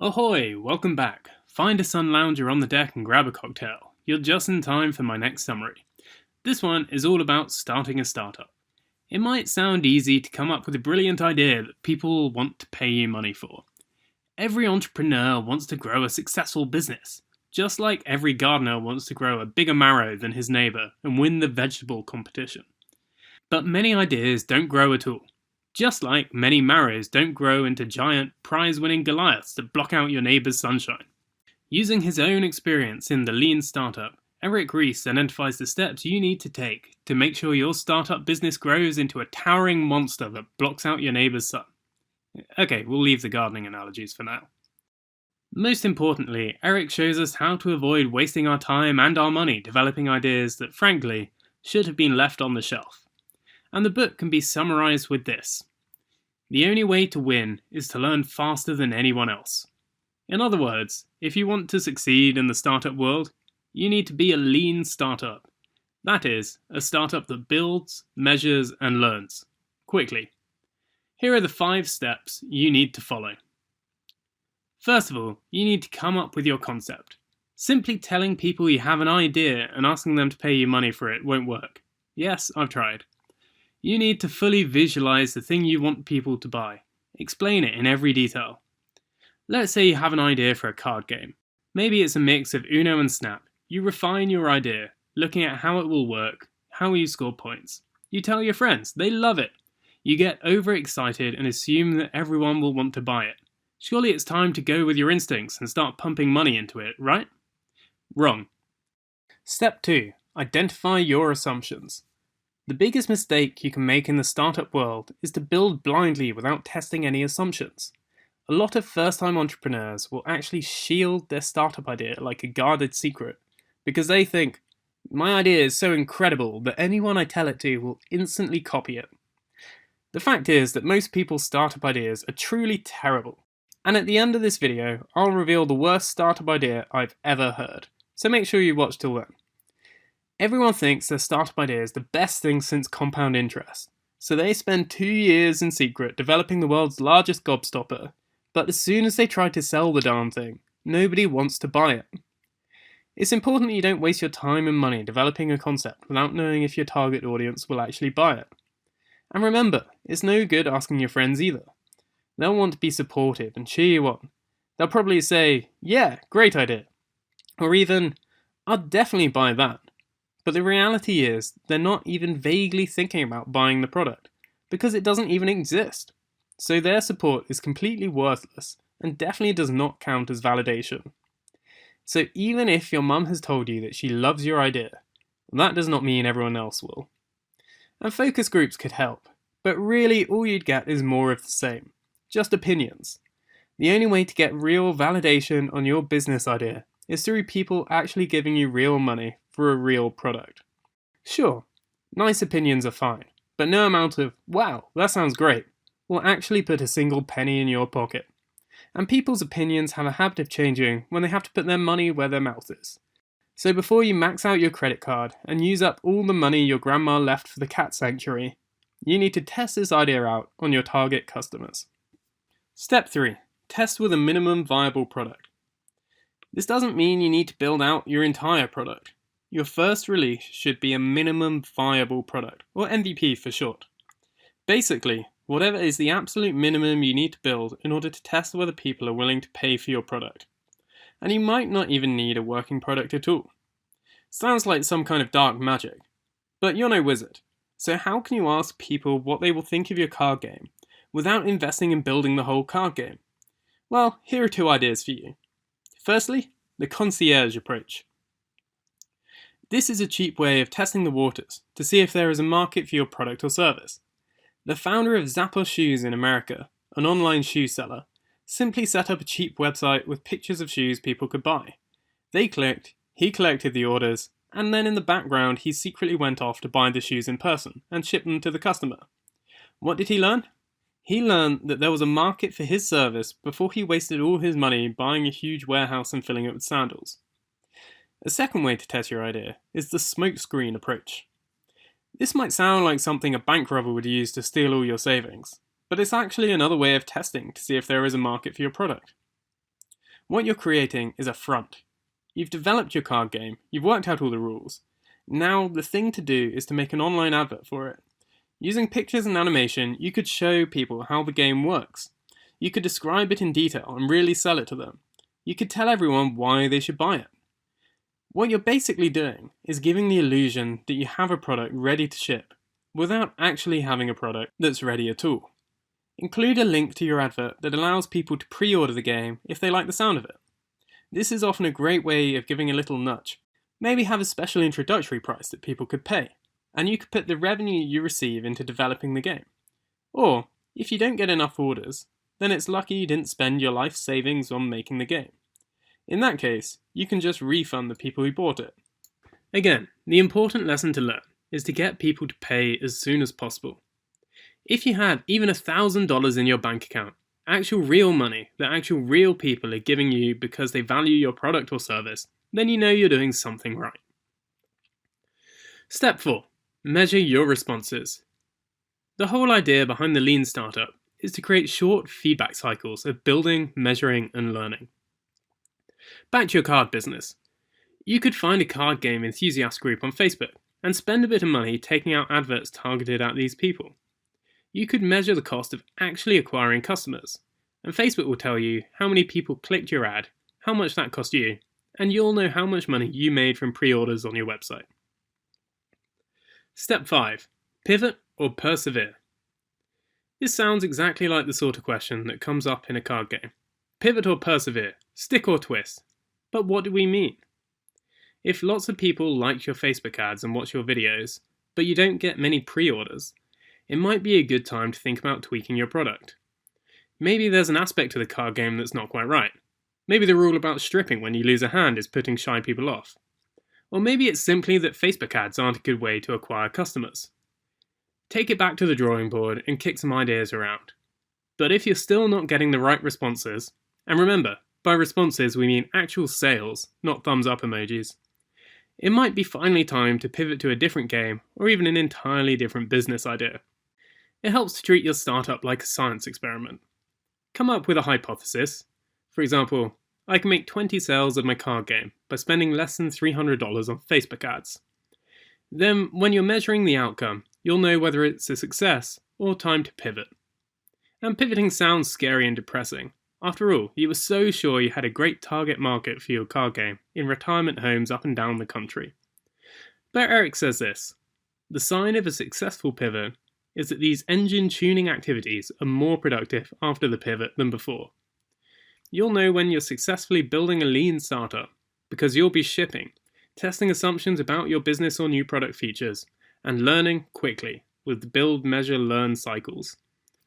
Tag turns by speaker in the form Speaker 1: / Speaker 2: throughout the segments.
Speaker 1: Ahoy! Welcome back. Find a sun lounger on the deck and grab a cocktail. You're just in time for my next summary. This one is all about starting a startup. It might sound easy to come up with a brilliant idea that people want to pay you money for. Every entrepreneur wants to grow a successful business, just like every gardener wants to grow a bigger marrow than his neighbour and win the vegetable competition. But many ideas don't grow at all. Just like many marrows don't grow into giant, prize-winning Goliaths that block out your neighbour's sunshine. Using his own experience in the lean startup, Eric Ries identifies the steps you need to take to make sure your startup business grows into a towering monster that blocks out your neighbour's sun. Okay, we'll leave the gardening analogies for now. Most importantly, Eric shows us how to avoid wasting our time and our money developing ideas that, frankly, should have been left on the shelf. And the book can be summarized with this: the only way to win is to learn faster than anyone else. In other words, if you want to succeed in the startup world, you need to be a lean startup. That is, a startup that builds, measures, and learns quickly. Here are the 5 steps you need to follow. First of all, you need to come up with your concept. Simply telling people you have an idea and asking them to pay you money for it won't work. Yes, I've tried. You need to fully visualize the thing you want people to buy. Explain it in every detail. Let's say you have an idea for a card game. Maybe it's a mix of Uno and Snap. You refine your idea, looking at how it will work, how you score points. You tell your friends, they love it. You get overexcited and assume that everyone will want to buy it. Surely it's time to go with your instincts and start pumping money into it, right? Wrong. Step 2. Identify your assumptions. The biggest mistake you can make in the startup world is to build blindly without testing any assumptions. A lot of first-time entrepreneurs will actually shield their startup idea like a guarded secret because they think, my idea is so incredible that anyone I tell it to will instantly copy it. The fact is that most people's startup ideas are truly terrible. And at the end of this video, I'll reveal the worst startup idea I've ever heard. So make sure you watch till then. Everyone thinks their startup idea is the best thing since compound interest, so they spend 2 years in secret developing the world's largest gobstopper, but as soon as they try to sell the darn thing, nobody wants to buy it. It's important that you don't waste your time and money developing a concept without knowing if your target audience will actually buy it. And remember, it's no good asking your friends either. They'll want to be supportive and cheer you on. They'll probably say, yeah, great idea. Or even, I'll definitely buy that. But the reality is, they're not even vaguely thinking about buying the product, because it doesn't even exist. So their support is completely worthless, and definitely does not count as validation. So even if your mum has told you that she loves your idea, that does not mean everyone else will. And focus groups could help, but really all you'd get is more of the same. Just opinions. The only way to get real validation on your business idea is through people actually giving you real money for a real product. Sure, nice opinions are fine, but no amount of, wow, that sounds great, will actually put a single penny in your pocket. And people's opinions have a habit of changing when they have to put their money where their mouth is. So before you max out your credit card and use up all the money your grandma left for the cat sanctuary, you need to test this idea out on your target customers. Step 3. Test with a minimum viable product. This doesn't mean you need to build out your entire product. Your first release should be a minimum viable product, or MVP for short. Basically, whatever is the absolute minimum you need to build in order to test whether people are willing to pay for your product. And you might not even need a working product at all. Sounds like some kind of dark magic, but you're no wizard. So how can you ask people what they will think of your card game without investing in building the whole card game? Well, here are 2 ideas for you. Firstly, the Concierge approach. This is a cheap way of testing the waters to see if there is a market for your product or service. The founder of Zappos Shoes in America, an online shoe seller, simply set up a cheap website with pictures of shoes people could buy. They clicked, he collected the orders, and then in the background he secretly went off to buy the shoes in person and ship them to the customer. What did he learn? He learned that there was a market for his service before he wasted all his money buying a huge warehouse and filling it with sandals. A second way to test your idea is the Smokescreen approach. This might sound like something a bank robber would use to steal all your savings, but it's actually another way of testing to see if there is a market for your product. What you're creating is a front. You've developed your card game, you've worked out all the rules. Now the thing to do is to make an online advert for it. Using pictures and animation, you could show people how the game works. You could describe it in detail and really sell it to them. You could tell everyone why they should buy it. What you're basically doing is giving the illusion that you have a product ready to ship, without actually having a product that's ready at all. Include a link to your advert that allows people to pre-order the game if they like the sound of it. This is often a great way of giving a little nudge. Maybe have a special introductory price that people could pay, and you could put the revenue you receive into developing the game. Or, if you don't get enough orders, then it's lucky you didn't spend your life savings on making the game. In that case, you can just refund the people who bought it. Again, the important lesson to learn is to get people to pay as soon as possible. If you had even $1,000 in your bank account, actual real money that actual real people are giving you because they value your product or service, then you know you're doing something right. Step 4. Measure your responses. The whole idea behind the Lean Startup is to create short feedback cycles of building, measuring, and learning. Back to your card business. You could find a card game enthusiast group on Facebook and spend a bit of money taking out adverts targeted at these people. You could measure the cost of actually acquiring customers, and Facebook will tell you how many people clicked your ad, how much that cost you, and you'll know how much money you made from pre-orders on your website. Step 5. Pivot or persevere. This sounds exactly like the sort of question that comes up in a card game. Pivot or persevere, stick or twist. But what do we mean? If lots of people like your Facebook ads and watch your videos, but you don't get many pre-orders, it might be a good time to think about tweaking your product. Maybe there's an aspect to the card game that's not quite right. Maybe the rule about stripping when you lose a hand is putting shy people off. Or maybe it's simply that Facebook ads aren't a good way to acquire customers. Take it back to the drawing board and kick some ideas around. But if you're still not getting the right responses, and remember, by responses we mean actual sales, not thumbs up emojis, it might be finally time to pivot to a different game or even an entirely different business idea. It helps to treat your startup like a science experiment. Come up with a hypothesis. For example, I can make 20 sales of my card game by spending less than $300 on Facebook ads. Then, when you're measuring the outcome, you'll know whether it's a success or time to pivot. And pivoting sounds scary and depressing. After all, you were so sure you had a great target market for your card game in retirement homes up and down the country. But Eric says this: the sign of a successful pivot is that these engine tuning activities are more productive after the pivot than before. You'll know when you're successfully building a lean startup because you'll be shipping, testing assumptions about your business or new product features, and learning quickly with the build, measure, learn cycles.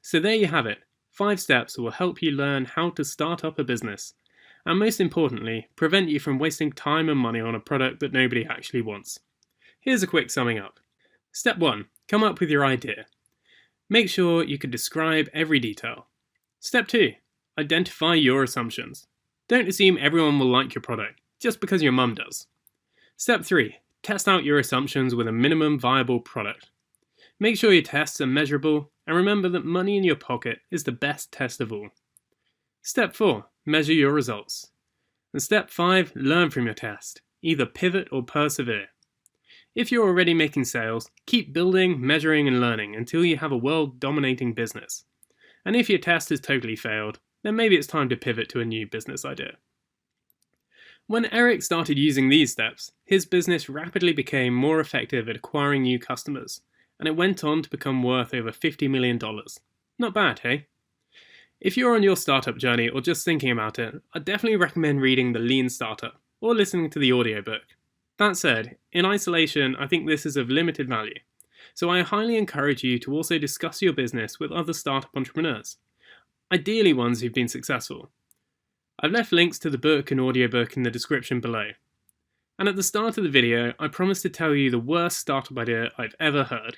Speaker 1: So there you have it, 5 steps that will help you learn how to start up a business, and most importantly, prevent you from wasting time and money on a product that nobody actually wants. Here's a quick summing up. Step 1. Come up with your idea. Make sure you can describe every detail. Step 2. Identify your assumptions. Don't assume everyone will like your product just because your mum does. Step 3. Test out your assumptions with a minimum viable product. Make sure your tests are measurable, and remember that money in your pocket is the best test of all. Step 4. Measure your results. And Step 5. Learn from your test. Either pivot or persevere. If you're already making sales, keep building, measuring, and learning until you have a world-dominating business. And if your test has totally failed, then maybe it's time to pivot to a new business idea. When Eric started using these steps, his business rapidly became more effective at acquiring new customers, and it went on to become worth over $50 million. Not bad, hey? If you're on your startup journey or just thinking about it, I'd definitely recommend reading The Lean Startup or listening to the audiobook. That said, in isolation, I think this is of limited value, so I highly encourage you to also discuss your business with other startup entrepreneurs, ideally ones who've been successful. I've left links to the book and audiobook in the description below. And at the start of the video, I promised to tell you the worst startup idea I've ever heard.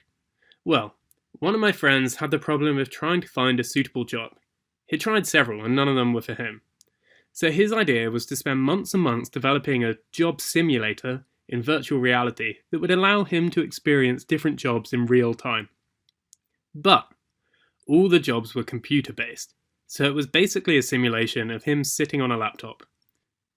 Speaker 1: Well, one of my friends had the problem of trying to find a suitable job. He tried several and none of them were for him. So his idea was to spend months and months developing a job simulator in virtual reality that would allow him to experience different jobs in real time. But all the jobs were computer-based, so it was basically a simulation of him sitting on a laptop,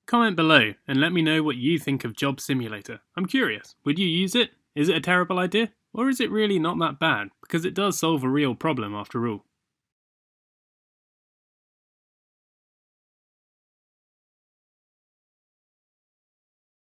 Speaker 1: Comment below and let me know what you think of Job Simulator. I'm curious, would you use it? Is it a terrible idea? Or is it really not that bad? Because it does solve a real problem after all.